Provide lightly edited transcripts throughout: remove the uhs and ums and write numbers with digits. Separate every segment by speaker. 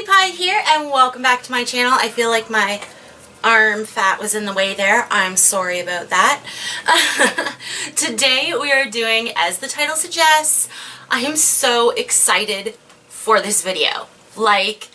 Speaker 1: Sweetie Pie here, and welcome back to my channel. I feel like my arm fat was in the way there. I'm sorry about that. Today we are doing, as the title suggests, I am so excited for this video. Like,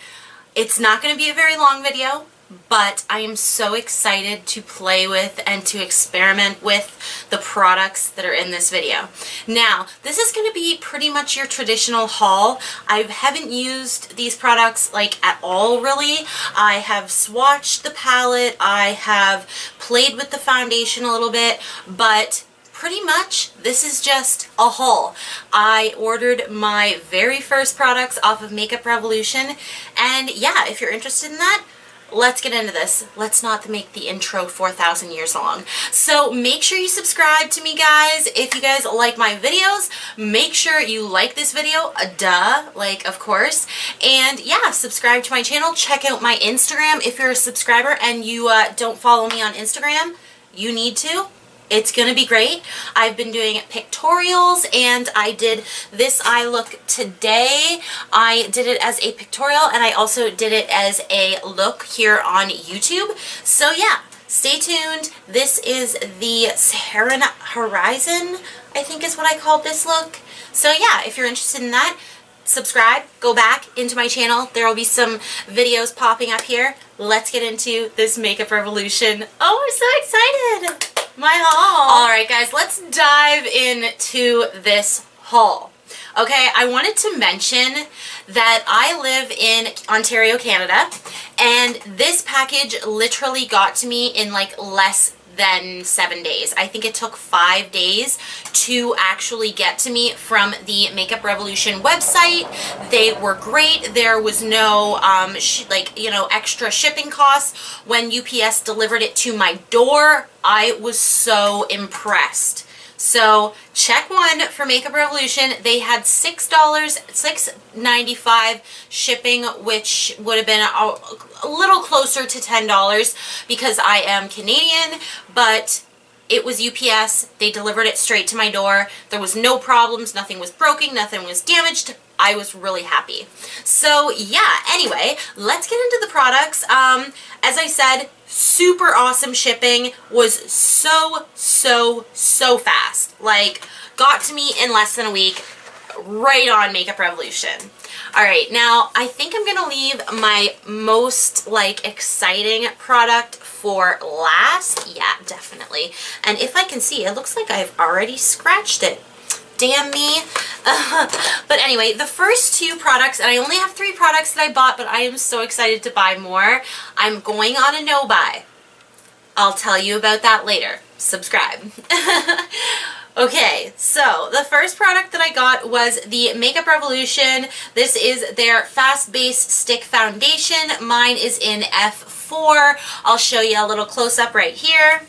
Speaker 1: it's not going to be a very long video, but I am so excited to play with and to experiment with the products that are in this video. Now, this is going to be pretty much your traditional haul. I haven't used these products like at all really. I have swatched the palette, I have played with the foundation a little bit, but pretty much this is just a haul. I ordered my very first products off of Makeup Revolution, and yeah, if you're interested in that, let's get into this. Let's not make the intro 4,000 years long. So make sure you subscribe to me, guys. If you guys like my videos, make sure you like this video. Duh, like, of course. And yeah, subscribe to my channel. Check out my Instagram. If you're a subscriber and you don't follow me on Instagram, you need to. It's gonna be great. I've been doing pictorials, and I did this eye look today. I did it as a pictorial, and I also did it as a look here on YouTube. So yeah, stay tuned. This is the Sahara Horizon, I think is what I called this look. So yeah, if you're interested in that, subscribe, go back into my channel. There will be some videos popping up here. Let's get into this Makeup Revolution. Oh, I'm so excited. My haul. Alright guys, let's dive into this haul. Okay, I wanted to mention that I live in Ontario, Canada, and this package literally got to me in like less than 7 days. I think it took 5 days to actually get to me from the Makeup Revolution website. They were great. There was no extra shipping costs. When UPS delivered it to my door, I was so impressed. So check one for Makeup Revolution. They had $6.95 shipping, which would have been a little closer to $10 because I am Canadian, but it was UPS. They delivered it straight to my door. There was no problems. Nothing was broken. Nothing was damaged. I was really happy. So yeah, anyway, let's get into the products. As I said, super awesome shipping. Was so fast. Like, got to me in less than a week, right on Makeup Revolution. Alright, now I think I'm gonna leave my most exciting product for last. Yeah, definitely. And if I can see, it looks like I've already scratched it. Damn me. But anyway, the first two products, and I only have 3 products that I bought, but I am so excited to buy more. I'm going on a no-buy. I'll tell you about that later. Subscribe. Okay, so the first product that I got was the Makeup Revolution. This is their Fast Base Stick Foundation. Mine is in F4. I'll show you a little close-up right here.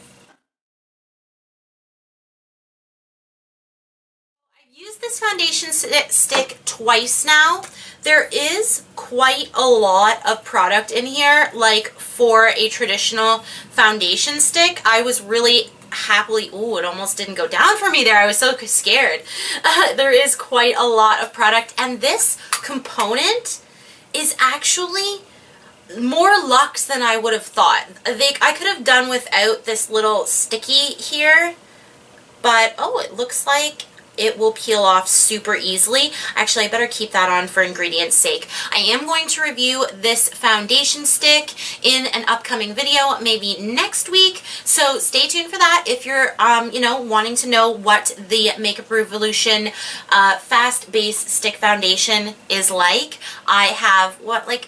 Speaker 1: This foundation stick twice now. There is quite a lot of product in here, like for a traditional foundation stick. I was really happily, ooh, it almost didn't go down for me there. I was so scared. There is quite a lot of product, and this component is actually more luxe than I would have thought. I could have done without this little sticky here, but oh, it looks like it will peel off super easily. Actually, I better keep that on for ingredients' sake. I am going to review this foundation stick in an upcoming video, maybe next week. So stay tuned for that if you're, wanting to know what the Makeup Revolution Fast Base Stick Foundation is like. I have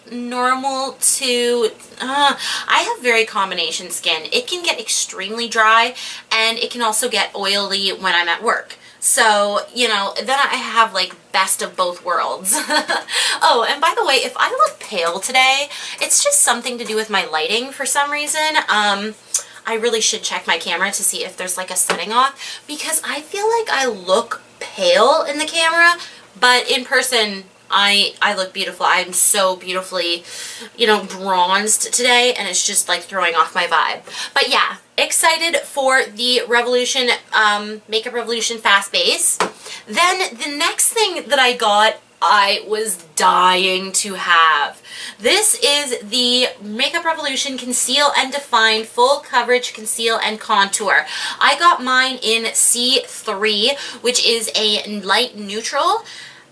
Speaker 1: normal to... I have very combination skin. It can get extremely dry, and it can also get oily when I'm at work. So, then I have best of both worlds. Oh, and by the way, if I look pale today, it's just something to do with my lighting for some reason. I really should check my camera to see if there's a setting off, because I feel like I look pale in the camera, but in person, I look beautiful. I'm so beautifully, bronzed today, and it's just throwing off my vibe. But yeah, excited for the Makeup Revolution Fast Base. Then the next thing that I got, I was dying to have. This is the Makeup Revolution Conceal and Define Full Coverage Conceal and Contour. I got mine in C3, which is a light neutral,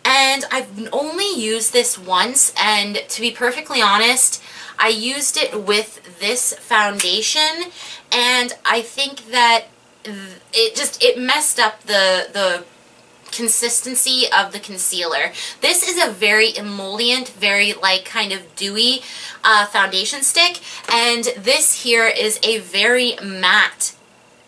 Speaker 1: and I've only used this once, and to be perfectly honest, I used it with this foundation, and I think that it messed up the consistency of the concealer. This is a very emollient, very like kind of dewy foundation stick, and this here is a very matte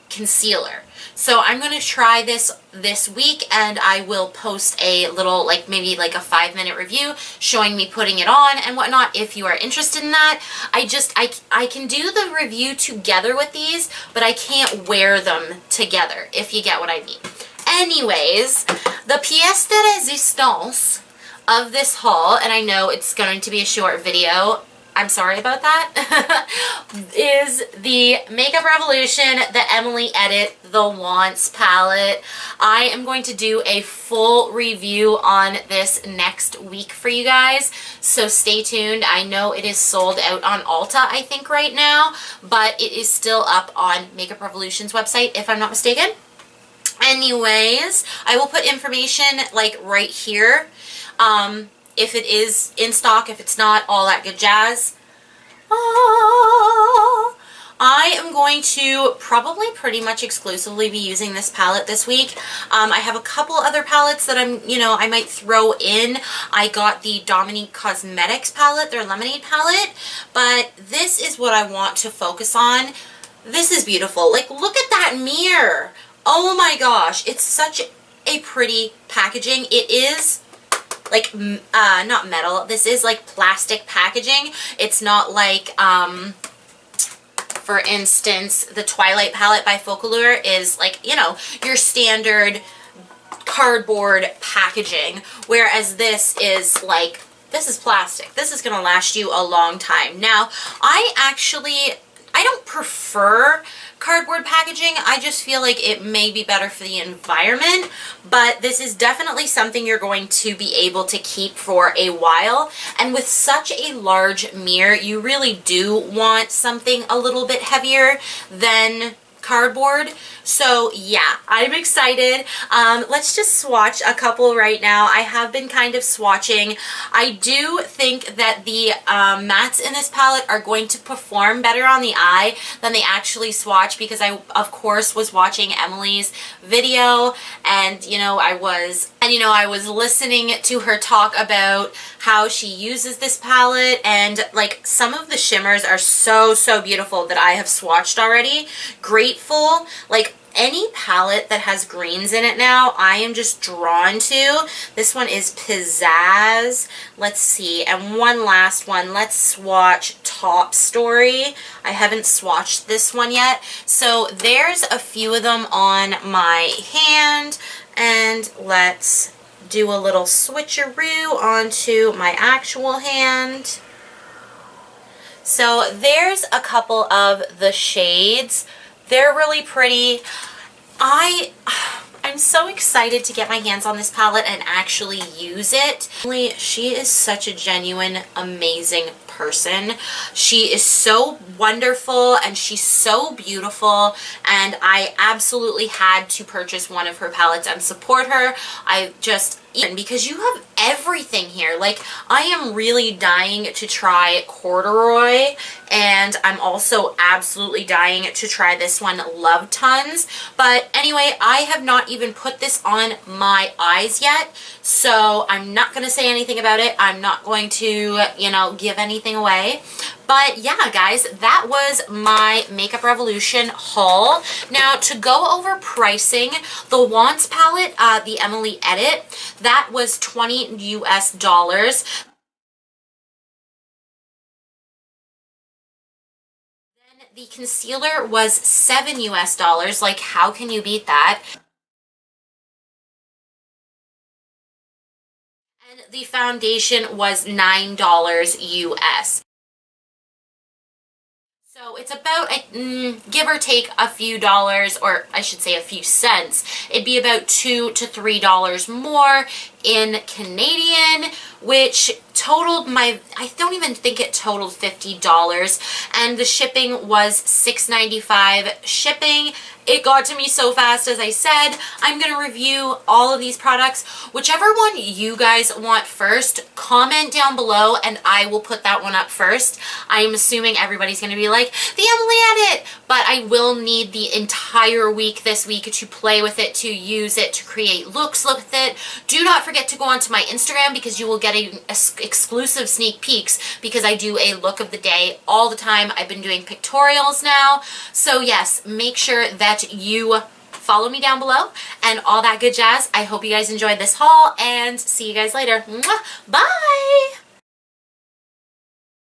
Speaker 1: concealer. So I'm going to try this week, and I will post a little, like maybe like a 5-minute review showing me putting it on and whatnot if you are interested in that. I can do the review together with these, but I can't wear them together, if you get what I mean. Anyways, the pièce de résistance of this haul, and I know it's going to be a short video, I'm sorry about that, is the Makeup Revolution, the Emily Edit, the Wants palette. I am going to do a full review on this next week for you guys, so stay tuned. I know it is sold out on Ulta, I think, right now, but it is still up on Makeup Revolution's website, if I'm not mistaken. Anyways, I will put information like right here, if it is in stock, if it's not, all that good jazz. I am going to probably pretty much exclusively be using this palette this week. I have a couple other palettes that I might throw in. I got the Dominique Cosmetics palette, their Lemonade palette, but this is what I want to focus on. This is beautiful. Like, look at that mirror. Oh my gosh, it's such a pretty packaging. It is like, not metal, this is like plastic packaging. It's not like, for instance, the Twilight palette by Focallure is like, you know, your standard cardboard packaging, whereas this is like, this is plastic. This is going to last you a long time. Now, I don't prefer cardboard packaging. I just feel like it may be better for the environment, but this is definitely something you're going to be able to keep for a while. And with such a large mirror, you really do want something a little bit heavier than cardboard. So yeah, I'm excited. Let's just swatch a couple right now. I have been kind of swatching. I do think that the mattes in this palette are going to perform better on the eye than they actually swatch, because I, of course, was watching Emily's video, and I was listening to her talk about how she uses this palette, and like some of the shimmers are so beautiful that I have swatched already. Grateful, like any palette that has greens in it now, I am just drawn to. This one is Pizzazz. Let's see, and one last one. Let's swatch Top Story. I haven't swatched this one yet, so there's a few of them on my hand, and let's do a little switcheroo onto my actual hand. So there's a couple of the shades. They're really pretty. I'm so excited to get my hands on this palette and actually use it. She is such a genuine, amazing person. She is so wonderful, and she's so beautiful, and I absolutely had to purchase one of her palettes and support her. Because you have everything here. Like, I am really dying to try Corduroy, and I'm also absolutely dying to try this one, Love Tons. But anyway, I have not even put this on my eyes yet, so I'm not going to say anything about it. I'm not going to, give anything away. But yeah, guys, that was my Makeup Revolution haul. Now, to go over pricing, the Wants palette, the Emily Edit, that was $20 US. Then the concealer was $7 US. Like, how can you beat that? And the foundation was $9 US. So So it's about, give or take a few dollars, or I should say a few cents. It'd be about $2 to $3 more in Canadian, which totaled I don't even think it totaled $50, and the shipping was $6.95 shipping. It got to me so fast, as I said. I'm going to review all of these products. Whichever one you guys want first, comment down below and I will put that one up first. I'm assuming everybody's going to be like, the Emily Edit! But I will need the entire week this week to play with it, to use it, to create looks with it. Do not forget to go onto my Instagram because you will get exclusive sneak peeks, because I do a look of the day all the time. I've been doing pictorials now. So yes, make sure that you follow me down below and all that good jazz. I hope you guys enjoyed this haul and see you guys later. Mwah! Bye!